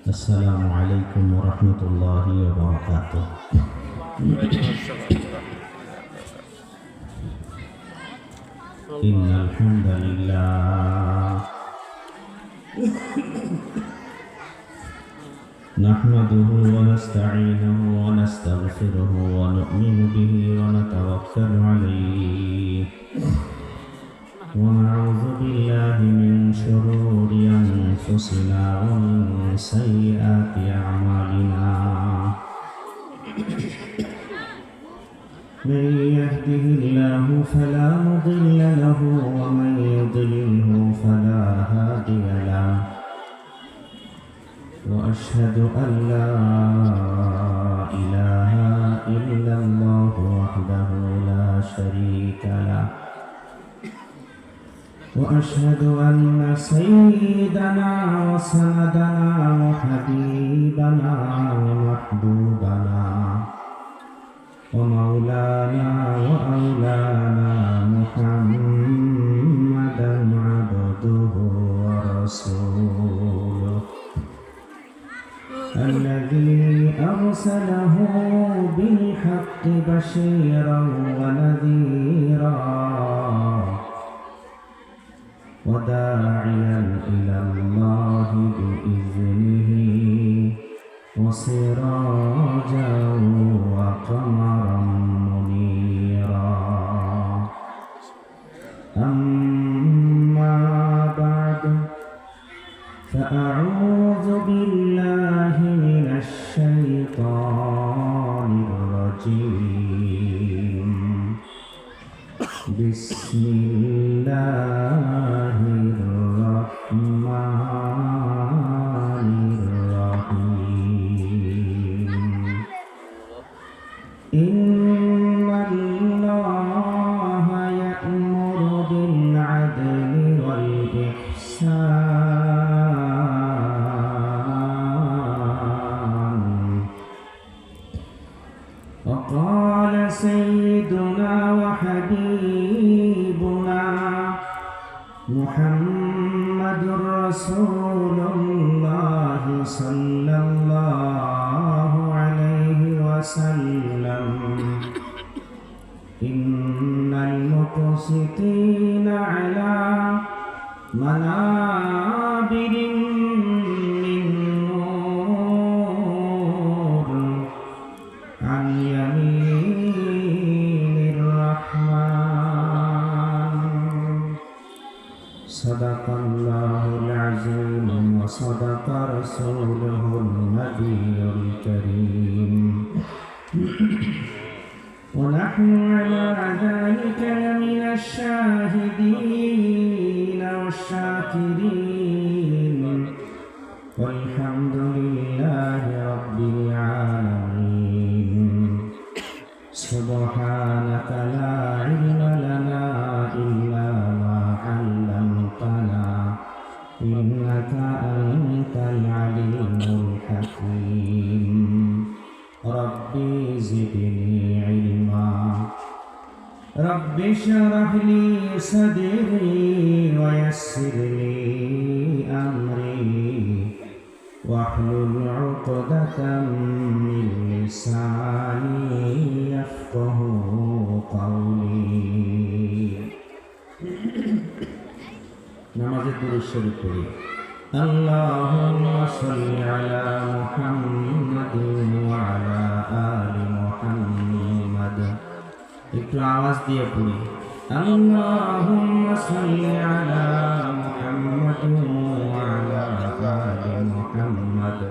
السلام عليكم ورحمة الله وبركاته. إن الحمد لله نحمده ونستعينه ونستغفره ونؤمن به ونتوكل عليه ونعوذ بالله من شرور أنفسنا ومن سيئات أعمالنا. من يهده الله فلا مضل له ومن يضلله فلا هادي له، وأشهد أن لا إله إلا الله وحده لا شريك له، وأشهد أن سيدنا وسندنا وحبيبنا ومحبوبنا ومولانا وأولانا محمدا عبده ورسوله الذي أرسله بالحق بشيرا ونذيرا وداعيا إلى الله بإذنه وسراجا وقمرا منيرا. أما بعد، فأعوذ بالله من الشيطان الرجيم. بسم الله الرحمن الرحيم. إن الله يأمر بالعدل والإحسان. وقال سيدنا وحبيبنا محمد رسول الله صلى الله عليه وسلم: إن المقسطين على منابر من نور عن يمين الرحمن. صدق الله العظيم وصدق رسوله النبي الكريم، ونحن على ذلك لمن الشاهدين والشاكرين، والحمد لله رب العالمين. سبحانك لا علم لنا إلا ما علمتنا، إنك أنت العليم الحكيم. ربي زدني علما، رب اشرح لي صدري ويسر لي أمري واحلل عقدة من لساني يفقه قولي. নামাজের দুরূদ শরীফ পড়ি। আল্লাহুম্মা সাল্লি আলা মুহাম্মাদিন ওয়া আলা আলি মুহাম্মাদ। একটু আওয়াজ দিয়ে পড়ি। আল্লাহুম্মা সাল্লি আলা মুহাম্মাদিন ওয়া আলা আলি মুহাম্মাদ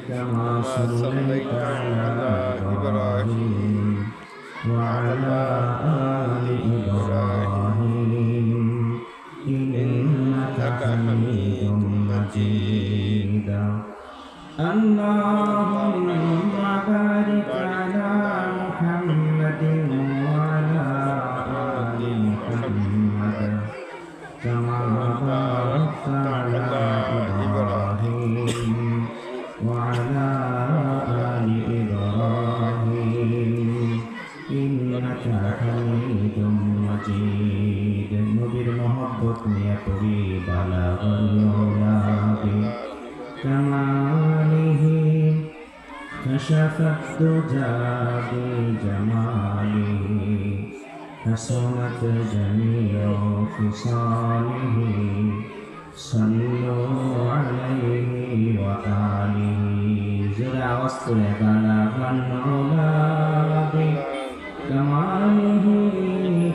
কামা সাল্লাইতা আলা ইব্রাহিম ওয়া আলা আলি ইব্রাহিম إنك حميد مجيد. اللهم بارك على محمد وعلى آل محمد كما باركت على إبراهيم وعلى آل إبراهيم إنك حميد مجيد. نبير محبت নিয়ে পড়ি বালাগাল মাওলা كما كشف الدجى بجماله حسنت جميع خصاله صلوا عليه وآله زرع وسط بلغ العلا بكماله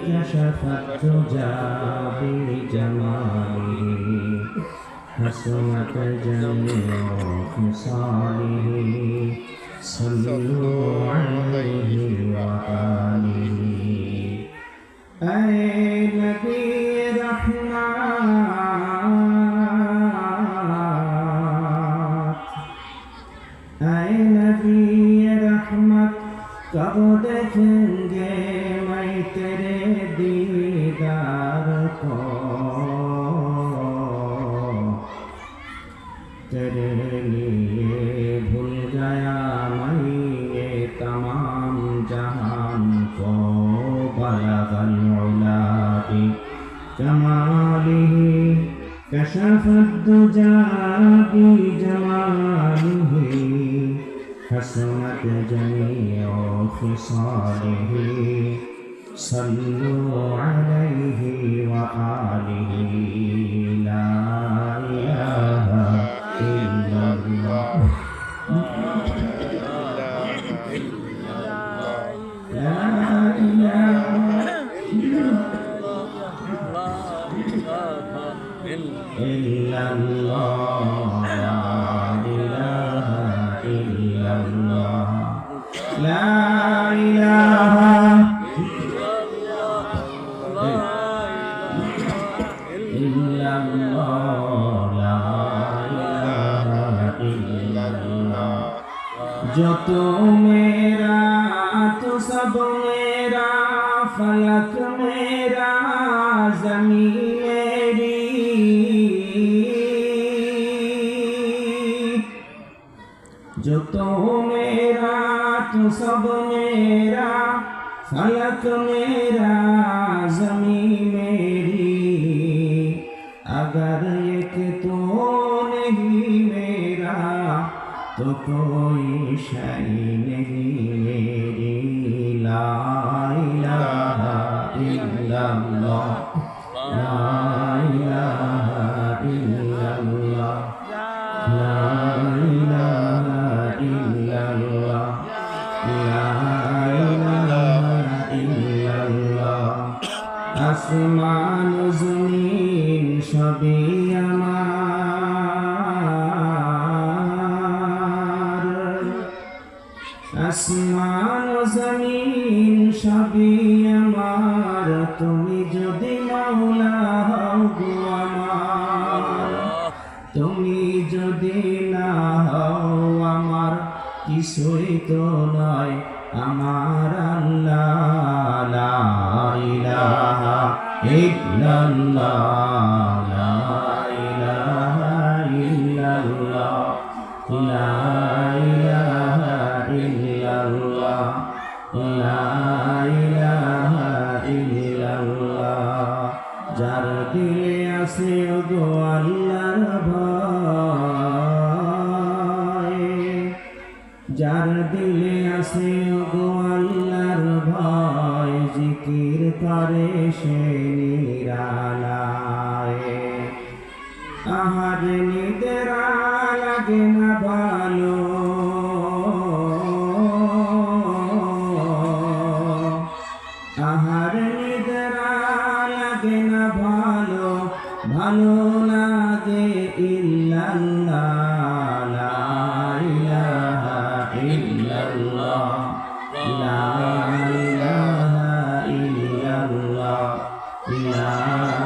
كشف الدجى بجماله حسنت جميع خصاله صلوا عليه وآله أي نبي رحمت أي نبي رحمت कब देखेंगे मैं तेरे दीदार को तेरे लिए भूल गया मैं ये तमाम जहान को बलगल उला बिकमालिह कशफ الدجى بجماله حسنت جميع خصاله صلوا عليه وآله لا إله إلا الله لا إله إلا الله لا إله إلا الله لا إله إلا الله لا إله إلا الله जो तू मेरा तो सब मेरा फलक मेरा ज़मीन मेरी जो तो मेरा तो सब मेरा फलक मेरा ज़मीन मेरी अगर एक तो नहीं मेरा तो कोई शय नहीं मेरी ला इलाहा इल्लल्लाह ला इलाहा इल्लल्लाह ला इलाहा इल्लल्लाह ला इलाहा इल्लल्लाह আসমান জমিন সবই আমার আসমান জমিন সবই আমার তুমি যদি মাওলা হও গো আমার তুমি যদি না হও আমার কিছুই তো নয় আমার আল্লাহ লা ইলাহা ইল্লাল্লাহ লা ইলাহা ইল্লাল্লাহ লা ইলাহা ইল্লাল্লাহ লা ইলাহা ইল্লাল্লাহ যার দিলে আছে গো আল্লাহর ভয় যার দিলে আছে গো আল্লাহর ভয় জিকির করে সে নিরালায় আহার নিদ্রা লাগে না ভালো আহার নিদ্রা লাগে না ভালো ভালো লাগে ইল্লাল্লাহ লা ইলাহা ইল্লাল্লাহ লা ইলাহা ইল্লাল্লাহ লা